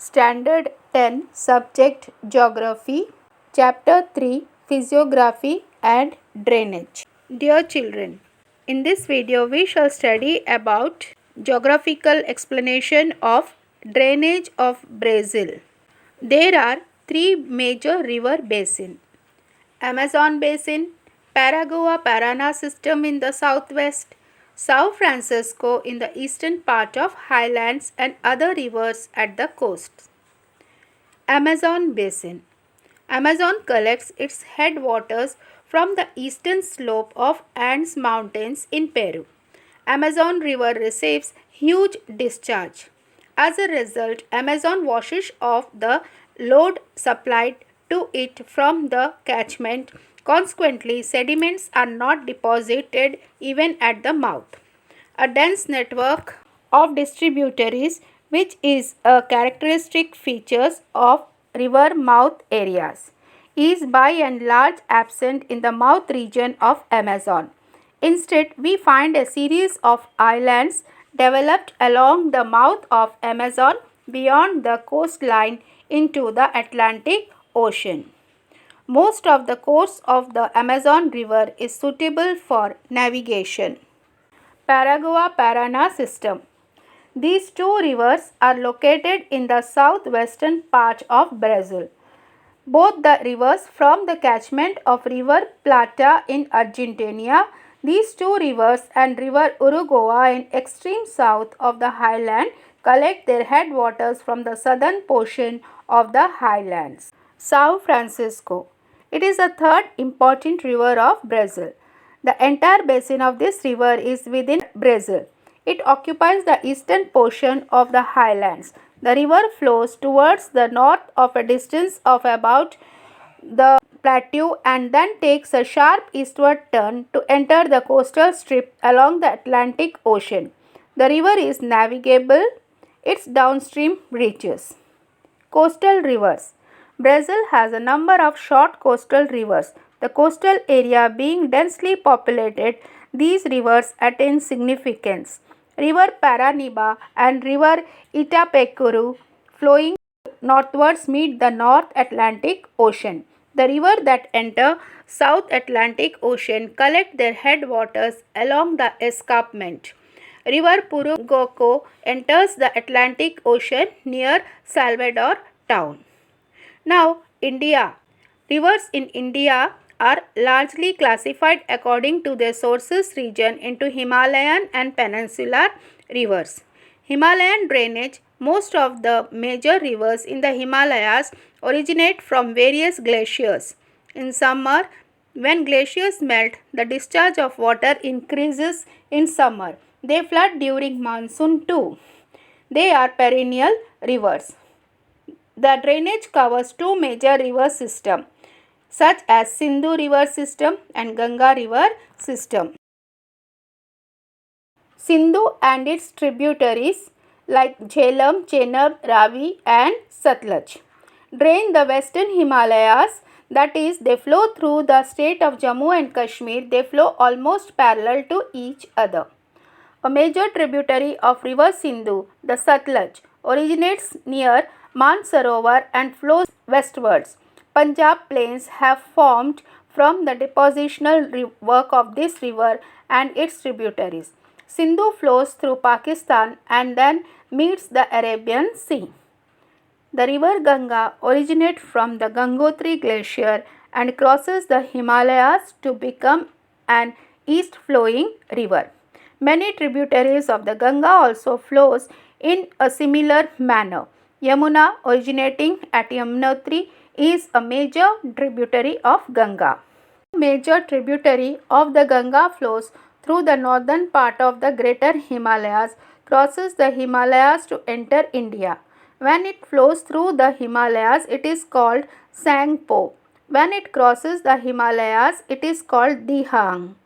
Standard 10 Subject Geography Chapter 3 Physiography and Drainage. Dear children, in this video we shall study about geographical explanation of drainage of Brazil. There are three major river basins: Amazon Basin, Paraná system in the southwest, São Francisco in the eastern part of highlands, and other rivers at the coast. Amazon Basin. Amazon collects its headwaters from the eastern slope of Andes Mountains in Peru. Amazon River receives huge discharge. As a result, Amazon washes off the load supplied to it from the catchment. Consequently, sediments are not deposited even at the mouth. A dense network of distributaries, which is a characteristic feature of river mouth areas, is by and large absent in the mouth region of Amazon. Instead, we find a series of islands developed along the mouth of Amazon beyond the coastline into the Atlantic Ocean. Most of the course of the Amazon River is suitable for navigation. Paraná system. These two rivers are located in the southwestern part of Brazil. Both the rivers from the catchment of River Plata in Argentina, these two rivers and River Uruguay in extreme south of the highland collect their headwaters from the southern portion of the highlands. São Francisco. It is the third important river of Brazil. The entire basin of this river is within Brazil. It occupies the eastern portion of the highlands. The river flows towards the north of a distance of about the plateau and then takes a sharp eastward turn to enter the coastal strip along the Atlantic Ocean. The river is navigable. Its downstream reaches. Coastal rivers. Brazil has a number of short coastal rivers. The coastal area being densely populated, these rivers attain significance. River Paraná and River Itapecuru flowing northwards meet the North Atlantic Ocean. The rivers that enter South Atlantic Ocean collect their headwaters along the escarpment. River Purugoco enters the Atlantic Ocean near Salvador town. Now, India. Rivers in India are largely classified according to their sources region into Himalayan and peninsular rivers. Himalayan drainage. Most of the major rivers in the Himalayas originate from various glaciers. In summer, when glaciers melt, the discharge of water increases in summer. They flood during monsoon too. They are perennial rivers. The drainage covers two major river systems, such as Sindhu River System and Ganga River System. Sindhu and its tributaries like Jhelum, Chenab, Ravi and Satluj drain the western Himalayas, that is, they flow through the state of Jammu and Kashmir. They flow almost parallel to each other. A major tributary of river Sindhu, the Satluj, originates near Mansarovar and flows westwards. Punjab plains have formed from the depositional work of this river and its tributaries. Sindhu flows through Pakistan and then meets the Arabian Sea. The river Ganga originates from the Gangotri glacier and crosses the Himalayas to become an east-flowing river. Many tributaries of the Ganga also flows in a similar manner. Yamuna, originating at Yamunotri, is a major tributary of Ganga. Major tributary of the Ganga flows through the northern part of the greater Himalayas, crosses the Himalayas to enter India. When it flows through the Himalayas, it is called Sangpo. When it crosses the Himalayas, it is called Dihang.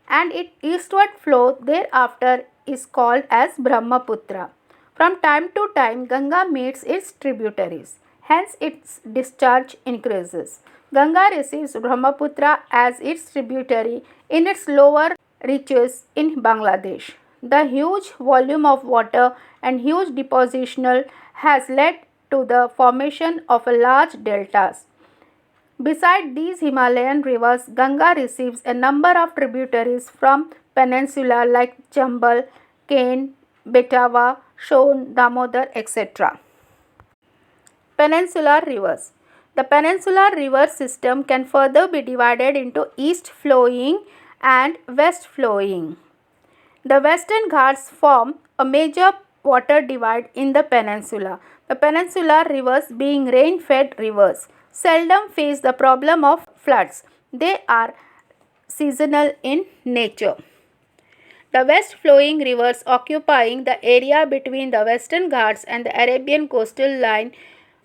And its eastward flow thereafter is called as Brahmaputra. From time to time, Ganga meets its tributaries. Hence, its discharge increases. Ganga receives Brahmaputra as its tributary in its lower reaches in Bangladesh. The huge volume of water and huge depositional has led to the formation of large deltas. Beside these Himalayan rivers, Ganga receives a number of tributaries from peninsula like Chambal, Ken, Betava, Son, Damodar, etc. Peninsular rivers. The peninsular river system can further be divided into east flowing and west flowing. The Western Ghats form a major water divide in the peninsula. The peninsular rivers, being rain-fed rivers, seldom face the problem of floods. They are seasonal in nature. The west flowing rivers occupying the area between the Western Ghats and the Arabian coastal line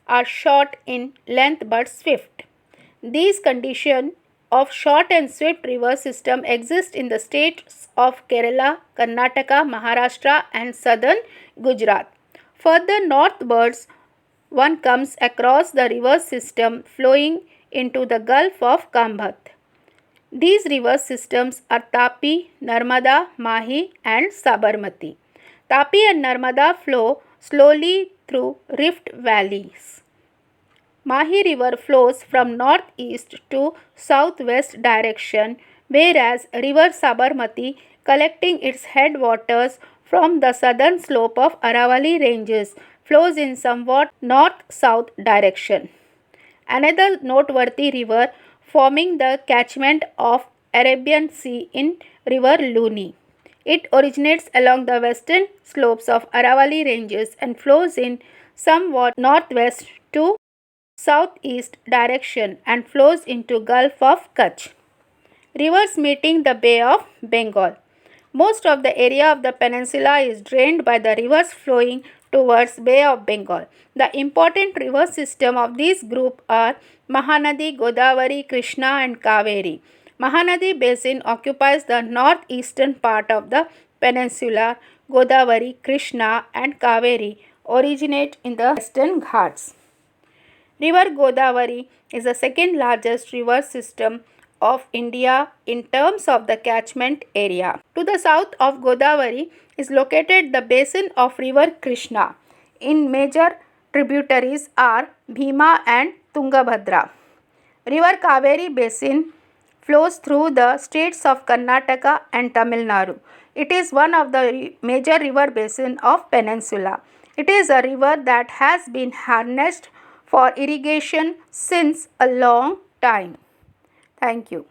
are short in length but swift. These conditions of short and swift river system exist in the states of Kerala, Karnataka, Maharashtra and southern Gujarat. Further northwards, one comes across the river system flowing into the Gulf of Kambhat. These river systems are Tapi, Narmada, Mahi and Sabarmati. Tapi and Narmada flow slowly through rift valleys. Mahi River flows from northeast to southwest direction, whereas river Sabarmati, collecting its headwaters from the southern slope of Aravalli ranges, flows in somewhat north-south direction. Another noteworthy river forming the catchment of Arabian Sea in river Luni. It originates along the western slopes of Aravalli ranges and flows in somewhat northwest to southeast direction and flows into Gulf of Kutch. Rivers meeting the Bay of Bengal. Most of the area of the peninsula is drained by the rivers flowing towards Bay of Bengal. The important river system of this group are Mahanadi, Godavari, Krishna and Kaveri. Mahanadi basin occupies the northeastern part of the peninsula. Godavari, Krishna and Kaveri originate in the Western Ghats. River Godavari is the second largest river system of India in terms of the catchment area. To the south of Godavari is located the basin of river Krishna. In major tributaries are Bhima and Tungabhadra. River Kaveri basin flows through the states of Karnataka and Tamil Nadu. It is one of the major river basin of peninsula. It is a river that has been harnessed for irrigation since a long time. Thank you.